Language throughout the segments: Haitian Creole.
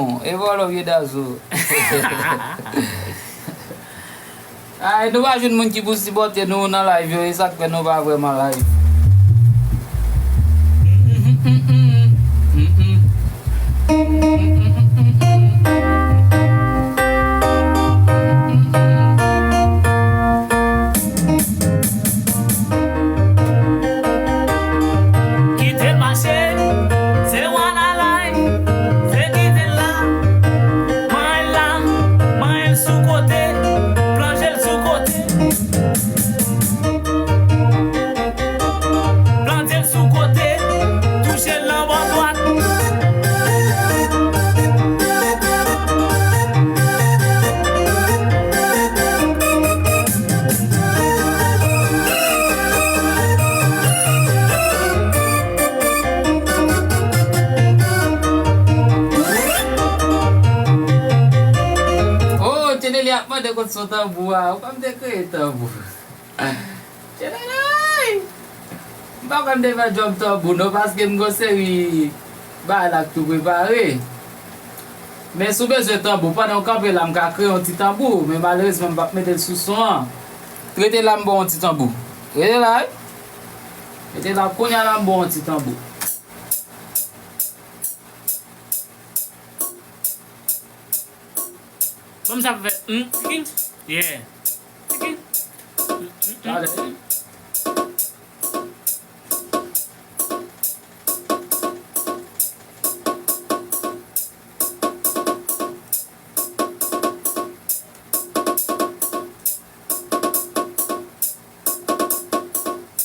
bon. Evolve dazo. Ay, nou va joun moun ki pou sipote nou nan live yo. E sak pe nou va vreman live. De kon son tambou ou pa mde kreye tambou. Chenelay! Mpa kon mde va jom tambou nou paske mgo seri ba lak tou prepare. Men sou bezwe tambou, panan kampe la mka kreye yon ti tambou, men malerizman mbap mette sou son. Trete la mbo yon ti tambou. Trete la? Trete la konya la mbo yon ti tambou. Vamos a ver. Yeah. Dale.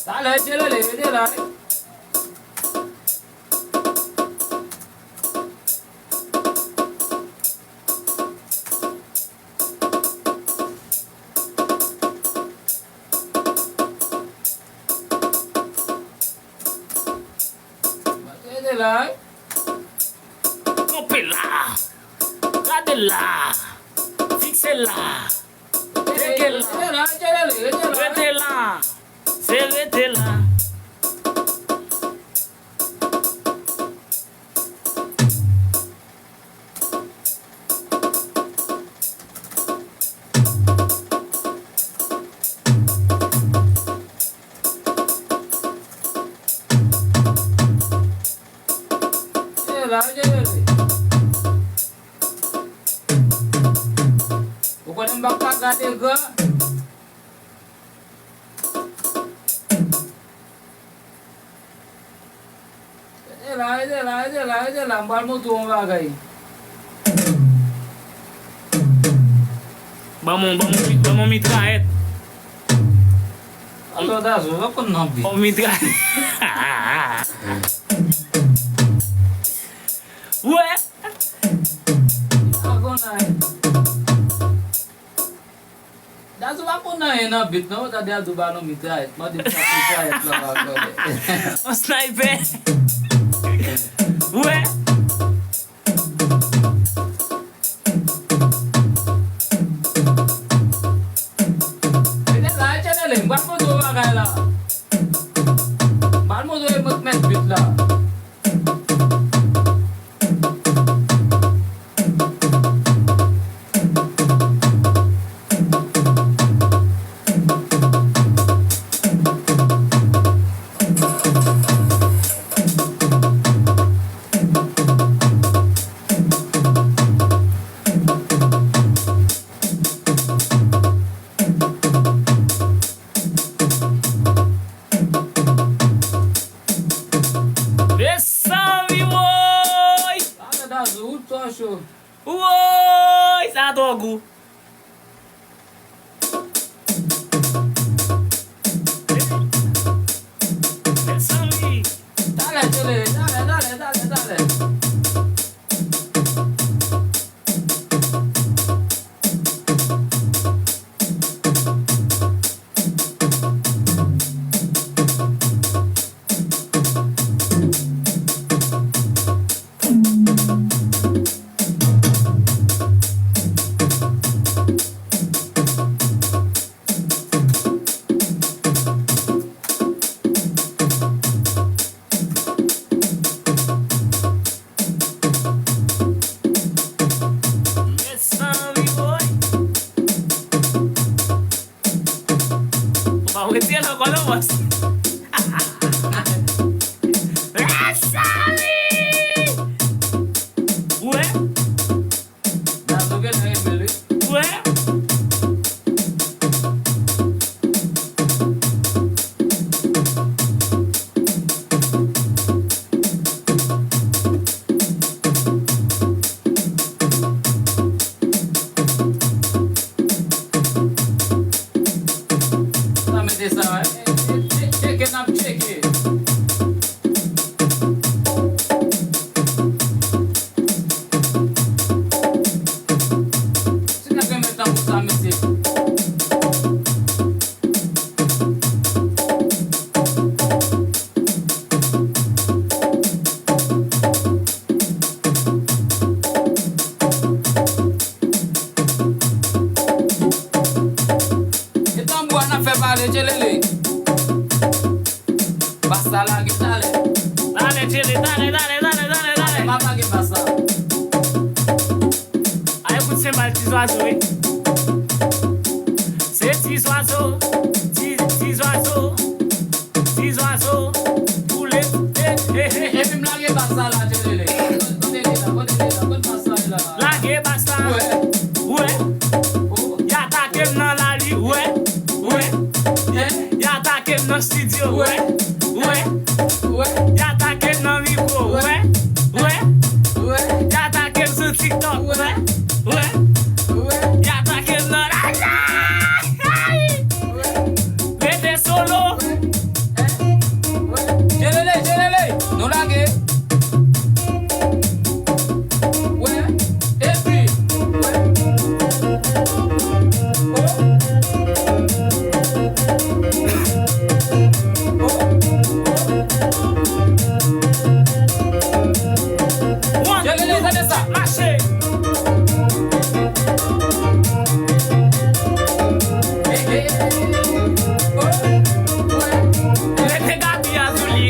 Dale, chévere, vete la. Compre là. Gade là. Fixe là. Rete là. Rete là. C'est rete là. Bukan yang bakal gade ke? Lah, mbal mo tuong bagay. Vamos mitraet. Ano dazo, ako nabi. Vamos mitraet. Ué? Ako na dazo ako na na bit no, tadi adu ba no mitraet. Mo din sa mitraet lang ako. O sniper. Ué? Mbal mo tuong bagay la. Mbal mo tuong magmet bit la. Uoi, sa dogu. Sami. Dale, dale. que no conocemos. Ouais, Nan nou gen nan eme li. ouais. Sa mette sa. Cheke nan cheke. Si nan gen metan pou sa mette. E tambou an a fe pale jelele. Basta la ge dale. Dale, Chile, dale, dale, dale, dale, dale. Ma pa ge basta. Aí eu pude sembrar petits oiseaux, hein. Ces petits oiseaux, petits oiseaux, petits oiseaux, pour les... E pi m la ge basta la jelele. Kote li la, kote basta li la. La guerre basta, Ouais. ouais. Oh. Y'a ta kem dans la rue, ouais, ouais. Y'a ta kem dans le studio, ouais, ouais. Ouais. Y'a ta kem dans le micro, ouais, ouais. Ouais. Y'a ta kem sur TikTok, ouais, ouais. Ouais. Y'a ta kem dans la... Rete solo, Jelele, nou la ge. Ouais. E pi. Ouais. one, Jelele, tade sa. marche. Rete Gabi Azuli.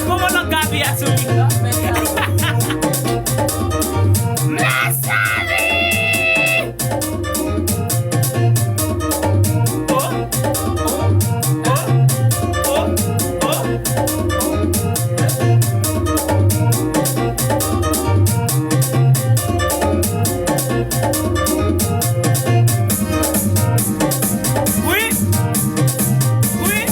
Como no Gabi Azuli? Oui, oui.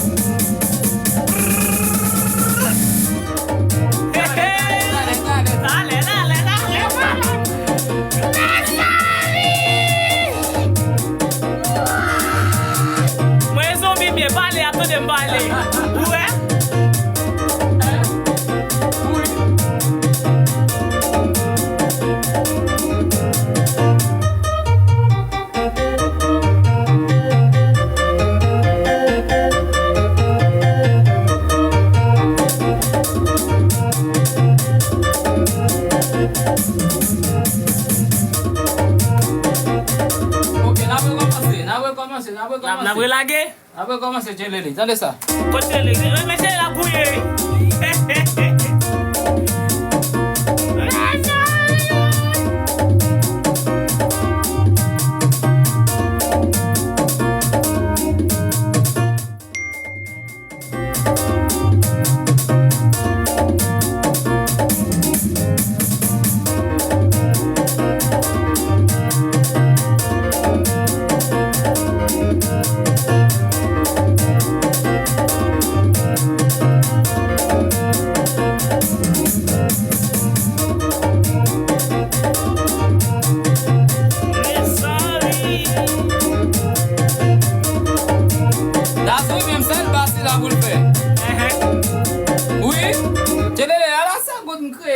Dale, dale, dale. Mwen zombi mye bale ato dem bale. Ouais. Ok, nan we komanse. La vwe lage? Nan we komanse jelele, tade sa. Kote le, mese la kouye.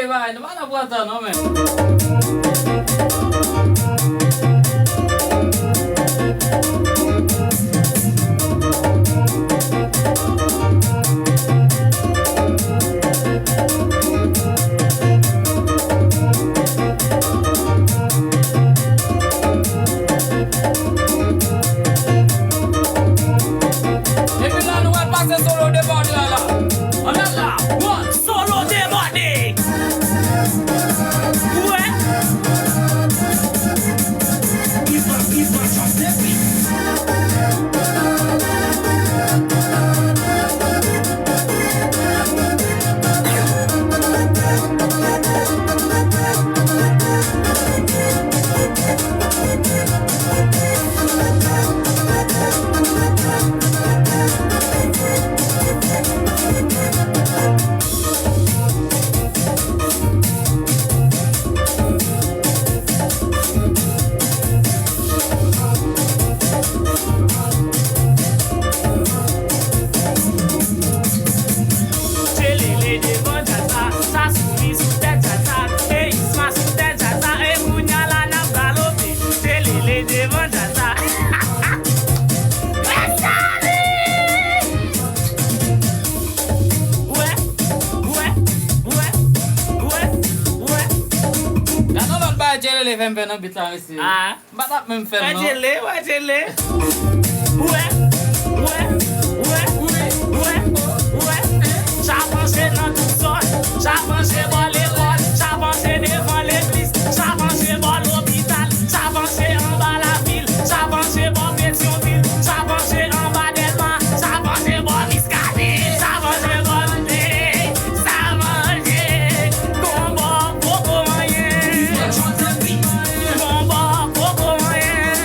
vai, não vai na porta não, meu. Solo de body là. Olha lá, one. Solo de body. Ouais. Jelele fè mwen nan bit la mesi. Ah. Batap mwen fè Ouais, non. Jelly, ouais, Jelly. Ouais, ouais, ouais, ouais, ouais. J'avance dans tout sol, j'avance dans l'école, j'avance devant l'église, j'avance dans l'hôpital, j'avance en bas la ville, j'avance dans Pétionville, j'avance en bas Delma, j'avance dans Miscadille, j'avance dans Lundé, ça mange, combat, coco moyen, combat, coco moyen.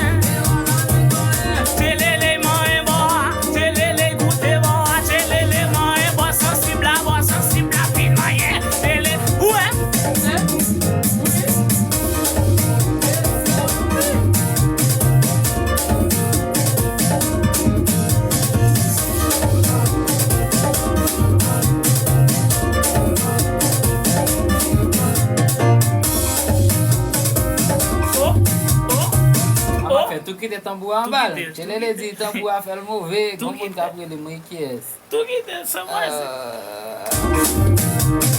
Télé mains bois, télé goûter bois, télé mains bois sensible à fin moyen, télé ouais. Oh, oh, oh. Fè tout ki te tambou an bal. Tout ki te, Jelele di tambou a fè l'mouve. Tout Kon ki moun te. kapre li mwen kyes. Tout qui te, ça va, c'est-